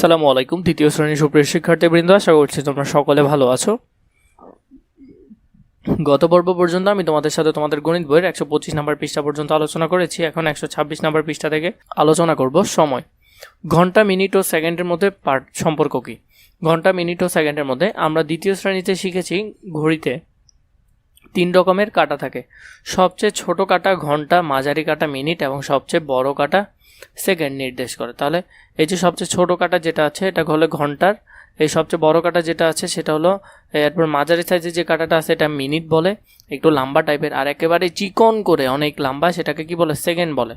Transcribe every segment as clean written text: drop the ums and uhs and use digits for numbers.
আসসালামু আলাইকুম। দ্বিতীয় শ্রেণীর সুপ্রিয় শিক্ষার্থীবৃন্দ, আশা করছি তোমরা সকলে ভালো আছো। গত পর্ব পর্যন্ত আমি তোমাদের সাথে তোমাদের গণিত বইয়ের 125 নম্বর পৃষ্ঠা পর্যন্ত আলোচনা করেছি। এখন 126 নম্বর পৃষ্ঠা থেকে আলোচনা করব সময়। ঘন্টা, মিনিট ও সেকেন্ডের মধ্যে সম্পর্ক কী? ঘন্টা, মিনিট ও সেকেন্ডের মধ্যে আমরা দ্বিতীয় শ্রেণীতে শিখেছি ঘড়িতে 3 রকমের কাঁটা থাকে। সবচেয়ে ছোট কাঁটা ঘন্টা, মাঝারি কাঁটা মিনিট এবং সবচেয়ে বড় কাঁটা সেকেন্ড নির্দেশ করে। তাহলে এই যে সবচেয়ে ছোট কাঁটা যেটা আছে এটা হলো ঘন্টার, এই সবচেয়ে বড় কাঁটা যেটা আছে সেটা হলো, এরপর মাঝারি সাইজের যে কাঁটাটা আছে এটা মিনিট বলে, একটু লম্বা টাইপের, আর একেবারে চিকন করে অনেক লম্বা সেটাকে কি বলে? সেকেন্ড বলে।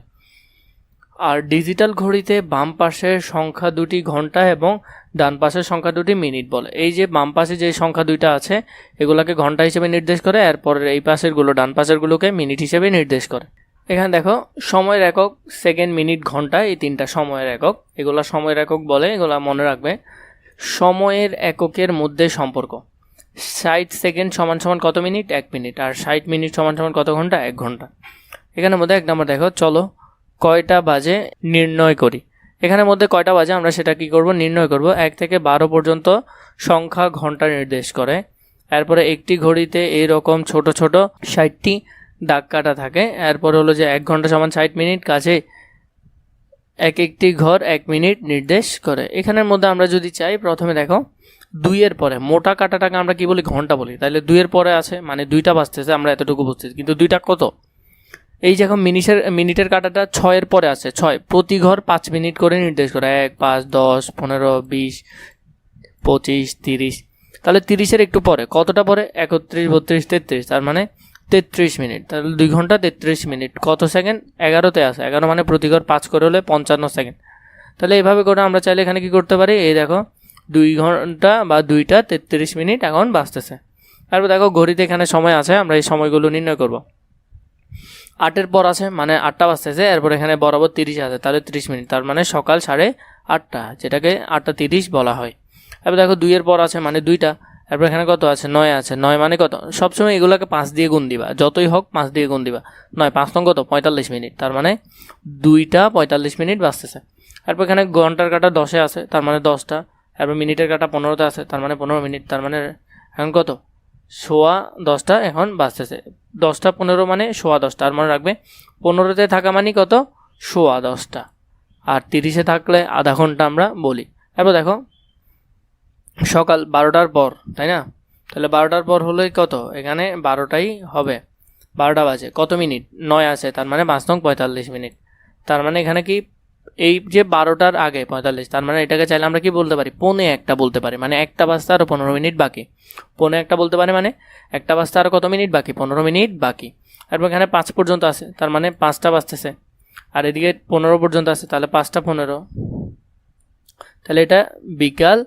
আর ডিজিটাল ঘড়িতে বাম পাশের সংখ্যা দুটি ঘন্টা এবং ডান পাশের সংখ্যা দুটি মিনিট বলে। এই যে বাম পাশে যে সংখ্যা দুইটা আছে এগুলোকে ঘন্টা হিসেবে নির্দেশ করে, এরপর এই পাশেরগুলো ডান পাশেরগুলোকে মিনিট হিসেবে নির্দেশ করে। এখানে দেখো সময়ের একক সেকেন্ড, মিনিট, ঘন্টা, এই তিনটা সময়ের একক। এগুলো সময়ের একক বলে, এগুলো মনে রাখবে। সময়ের এককের মধ্যে সম্পর্ক: 60 সেকেন্ড সমান সমান কত মিনিট? 1 মিনিট। আর 60 মিনিট সমান সমান কত ঘন্টা? 1 ঘন্টা। এখানের মধ্যে 1 নম্বর দেখো, চলো কয়টা বাজে নির্ণয় করি। এখানের মধ্যে কয়টা বাজে আমরা সেটা কি করব? নির্ণয় করব। 1 থেকে 12 পর্যন্ত সংখ্যা ঘন্টা নির্দেশ করে। এরপরে একটি ঘড়িতে এইরকম ছোট ছোট 60টি দাগ কাটা থাকে। এরপর হলো যে 1 ঘন্টা সমান 60 মিনিট, কাছে একটি ঘর 1 মিনিট নির্দেশ করে। এখানের মধ্যে আমরা যদি চাই, প্রথমে দেখো 2 এর পরে মোটা কাটাটাকে আমরা কি বলি? ঘন্টা বলি। তাহলে 2 এর পরে আছে মানে 2টা বাজতেছে, আমরা এতটুকু বুঝতেছি, কিন্তু 2টা কত? এই যে এখন মিনিটের কাটাটা 6 এর পরে আছে। 6 প্রতি ঘর 5 মিনিট করে নির্দেশ করে। 1, 5, 10, 15, 20, 25, 30। তাহলে 30-এর একটু পরে কতটা পরে? 31, 32, 33, তার মানে 33 মিনিট। তাহলে 2 ঘন্টা 33 মিনিট। কত সেকেন্ড? 11তে আছে। 11 মানে প্রতি ঘর 5 করে হলে 55 সেকেন্ড। তাহলে এইভাবে করে আমরা চাইলে এখানে কি করতে পারি? এই দেখো 2 ঘন্টা বা 2টা 33 মিনিট এখন বাজতেছে। তারপর দেখো ঘড়িতে এখানে সময় আছে, আমরা এই সময়গুলো নির্ণয় করব। 8-এর পর আছে মানে 8টা বাজতেছে, এরপর এখানে বরাবর 30 আছে, তাহলে 30 মিনিট, তার মানে সকাল 8:30, যেটাকে 8:30 বলা হয়। এবার দেখো 2 এর পর আছে মানে 2টা, এরপর এখানে কত আছে? 9 আছে। 9 মানে কত? সবসময় এগুলোকে 5 দিয়ে গুণ দিবা, যতই হোক 5 দিয়ে গুণ দিবা। 9 5 নং কত? 45 মিনিট, তার মানে 2টা 45 মিনিট বাজতেছে। এরপর এখানে ঘন্টার কাঁটা 10-এ আছে, তার মানে 10টা। এরপর মিনিটের কাঁটা 15তে আছে, তার মানে 15 মিনিট, তার মানে এখন কত? 10:15 এখন বাজতেছে। 10টা 15 মানে 10:15, আর মনে রাখবে 15তে থাকা মানে কত? 10:15, আর 30-এ থাকলে আধা ঘন্টা আমরা বলি। এরপর দেখো সকাল 12টার পর, তাই না? তাহলে 12টার পর হলে কত? এখানে 12টাই হবে, 12টা বাজে। কত মিনিট? 9 আছে, তার মানে 5 নং 45 মিনিট। তার মানে এখানে কি এই যে 12টার আগে 45, তার মানে এটাকে চাইলে আমরা কি বলতে পারি? 1:45 বলতে পারি, মানে 1টা বাজতে আরও 15 মিনিট বাকি। 1:45 বলতে পারি মানে 1টা বাজতে আরও কত মিনিট বাকি? 15 মিনিট বাকি। এরপর এখানে 5 পর্যন্ত আছে, তার মানে 5টা বাজতেছে, আর এদিকে 15 পর্যন্ত আছে, তাহলে 5টা 15, তাহলে এটা বিকাল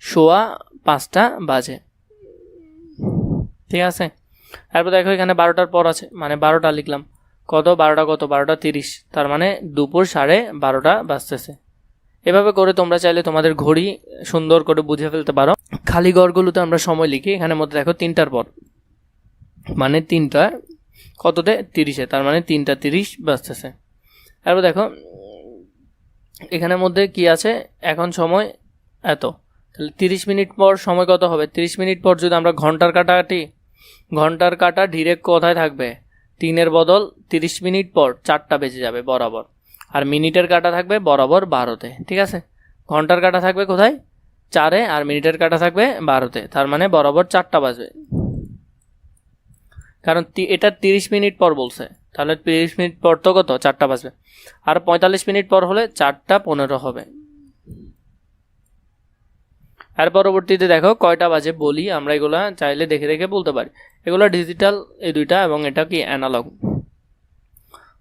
5:15 বাজে। ঠিক আছে। এরপর দেখো এখানে 12টার পর আছে মানে 12টা লিখলাম। কত? 12টা কত? 12টা 30, তার মানে দুপুর 12:30 বাজতেছে। এভাবে করে তোমরা চাইলে তোমাদের ঘড়ি সুন্দর করে বুঝে ফেলতে পারো। খালি ঘরগুলোতে আমরা সময় লিখি। এখানের মধ্যে দেখো 3টার পর মানে 3টা কততে? 30-এ, তার মানে 3টা 30 বাজতেছে। এরপর দেখো এখানের মধ্যে কি আছে? এখন সময় এত, তাহলে 30 মিনিট পর সময় কত হবে? 30 মিনিট পর যদি আমরা ঘন্টার কাটা কাটি, ঘন্টার কাটা ডিরেক্ট কোথায় থাকবে? 3-এর বদল 30 মিনিট পর 4টা বেজে যাবে বরাবর, আর মিনিটের কাটা থাকবে বরাবর 12তে। ঠিক আছে, ঘন্টার কাটা থাকবে কোথায়? 4-এ, আর মিনিটের কাটা থাকবে 12তে, তার মানে বরাবর 4টা বাজবে, কারণ এটা 30 মিনিট পর বলছে, তাহলে 30 মিনিট পর তো কত? 4টা বাজবে। আর 45 মিনিট পর হলে 4টা 15 হবে। আর পরবর্তীতে দেখো কয়টা বাজে বলি, আমরা এগুলা চাইলে দেখে দেখে বলতে পারি। এগুলো ডিজিটাল এই দুইটা, এবং এটা কি অ্যানালগ।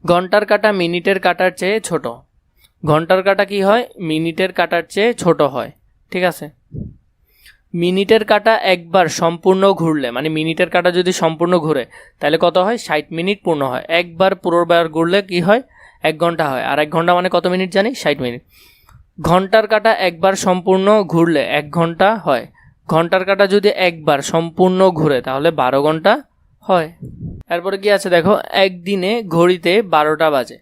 ঘন্টার কাটা মিনিটের কাটার চেয়ে ছোট। ঘন্টার কাটা কি হয়? মিনিটের কাটার চেয়ে ছোট হয়। ঠিক আছে, মিনিটের কাটা একবার সম্পূর্ণ ঘুরলে, মানে মিনিটের কাটা যদি সম্পূর্ণ ঘুরে তাহলে কত হয়? 60 মিনিট পূর্ণ হয়। একবার পুরোবার ঘুরলে কি হয়? 1 ঘন্টা হয়। আর 1 ঘন্টা মানে কত মিনিট জানি? 60 মিনিট। ঘন্টার কাটা একবার সম্পূর্ণ ঘুরলে 1 ঘন্টা হয়। ঘন্টার কাটা যদি একবার সম্পূর্ণ ঘুরে তাহলে 12 ঘন্টা হয়। এরপরে কি আছে দেখো, একদিনে ঘড়িতে 12টা বাজে।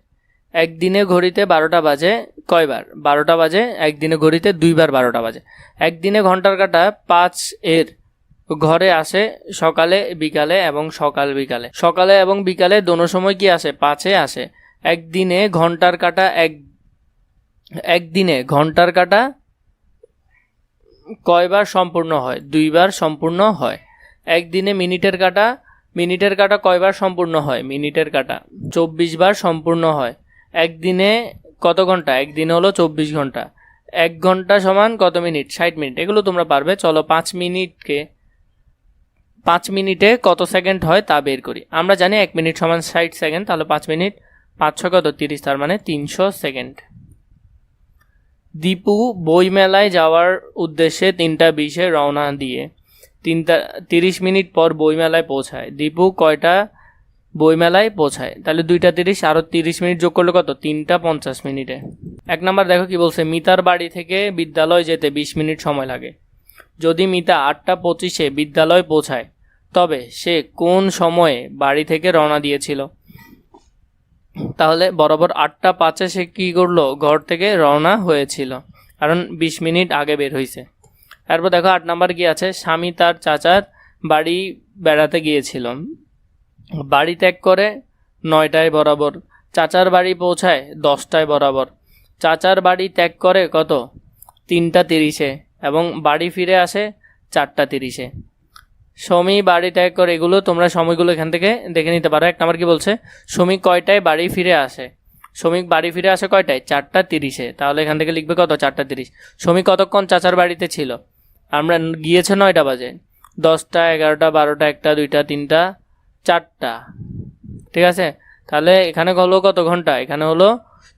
একদিনে ঘড়িতে 12টা বাজে কয়বার? 12টা বাজে। একদিনে ঘড়িতে 2বার 12টা বাজে। একদিনে ঘন্টার কাঁটা 5 এর ঘরে আসে সকালে বিকালে এবং সকাল বিকালে। সকালে এবং বিকালে দোনো সময় কি আসে? 5-এ আসে। একদিনে ঘন্টার কাঁটা একদিনে ঘন্টার কাঁটা কয়বার সম্পূর্ণ হয়? 2বার সম্পূর্ণ হয়। একদিনে মিনিটের কাঁটা কয়বার সম্পূর্ণ হয়? মিনিটের কাঁটা 24 বার সম্পূর্ণ হয়। একদিনে কত ঘন্টা? একদিনে হলো 24 ঘন্টা। 1 ঘন্টা সমান কত মিনিট? 60 মিনিট। এগুলো তোমরা পারবে। চলো 5 মিনিটে কত সেকেন্ড হয় তা বের করি। আমরা জানি 1 মিনিট সমান 60 সেকেন্ড, তাহলে 5 মিনিট 5 কত? 30, তার মানে 300 সেকেন্ড। দীপু বইমেলায় যাওয়ার উদ্দেশ্যে 3:20-এ রওনা দিয়ে 30 মিনিট পর বইমেলায় পৌঁছায়। দীপু কয়টা বইমেলায় পৌঁছায়? তাহলে 2:30 আরও 30 মিনিট যোগ করলে কত? 3:50 মিনিটে। 1 নাম্বার দেখো কি বলছে, মিতার বাড়ি থেকে বিদ্যালয় যেতে 20 মিনিট সময় লাগে। যদি মিতা 8:25-এ বিদ্যালয় পৌঁছায় তবে সে কোন সময়ে বাড়ি থেকে রওনা দিয়েছিল? তাহলে বরাবর 8:05-এ সে কী করলো? ঘর থেকে রওনা হয়েছিল, কারণ 20 মিনিট আগে বের হয়েছে। তারপর দেখো 8 নাম্বার কি আছে, স্বামী তার চাচার বাড়ি বেড়াতে গিয়েছিল। বাড়ি ত্যাগ করে 9টায় বরাবর। চাচার বাড়ি পৌঁছায় 10টায় বরাবর। চাচার বাড়ি ত্যাগ করে কত? 3:30-এ এবং বাড়ি ফিরে আসে 4:30-এ। সমী বাড়ি ত্যাগ করে, এগুলো তোমরা সময়গুলো এখান থেকে দেখে নিতে পারো। 1 নাম্বার কি বলছে, শ্রমিক কয়টায় বাড়ি ফিরে আসে? শ্রমিক বাড়ি ফিরে আসে কয়টায়? 4:30-এ। তাহলে এখান থেকে লিখবে কত? 4:30। শ্রমিক কতক্ষণ চাচার বাড়িতে ছিল? আমরা গিয়েছে 9টা বাজে। 10টা, 11টা, 12টা, 1টা, 2টা, 3টা, 4টা। ঠিক আছে, তাহলে এখানে হলো কত ঘন্টা? এখানে হলো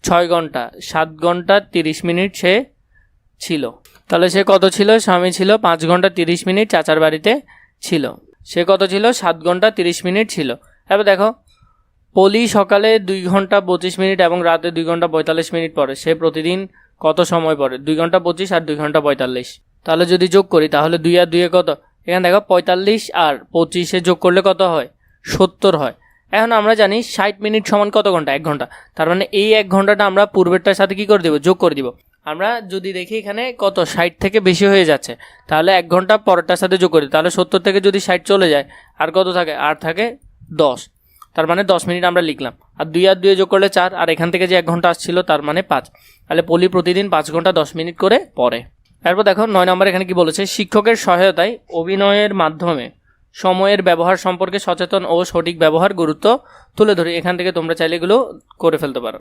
6 ঘন্টা। 7 ঘন্টা 30 মিনিট সে ছিল। তাহলে সে কত ছিল? স্বামী ছিল 5 ঘন্টা 30 মিনিট চাচার বাড়িতে ছিল। সে কত ছিল? 7 ঘন্টা 30 মিনিট ছিল। এবার দেখো, পলি সকালে 2 ঘন্টা 25 মিনিট এবং রাতে 2 ঘন্টা 45 মিনিট পড়ে। সে প্রতিদিন কত সময় পড়ে? 2 ঘন্টা 25 আর 2 ঘন্টা 45। তাহলে যদি যোগ করি তাহলে 2 আর 2 কত? এখানে দেখো 45 আর 25-এ যোগ করলে কত হয়? 70 হয়। এখন আমরা জানি 60 মিনিট সমান কত ঘন্টা? 1 ঘন্টা। তার মানে এই 1 ঘন্টাটা আমরা পূর্বেরটার সাথে কি করে দেবো? যোগ করে দিব। আমরা যদি দেখি এখানে কত 60 থেকে বেশি হয়ে যাচ্ছে, তাহলে 1 ঘন্টা পরেরটার সাথে যোগ করি, তাহলে 70 থেকে যদি 60 চলে যায় আর কত থাকে? আর থাকে 10। তার মানে 10 মিনিট আমরা লিখলাম। আর 2 আর 2 যোগ করলে 4, আর এখান থেকে যে 1 ঘন্টা আসছিল তার মানে 5। তাহলে পলি প্রতিদিন 5 ঘন্টা 10 মিনিট করে পড়ে। তারপর দেখো 9 নম্বর এখানে কি বলেছে, শিক্ষকের সহায়তায় অভিনয়ের মাধ্যমে সময়ের ব্যবহার সম্পর্কে সচেতন ও সঠিক ব্যবহার গুরুত্ব তুলে ধরি। এখান থেকে তোমরা চাইলে এগুলো করে ফেলতে পারো।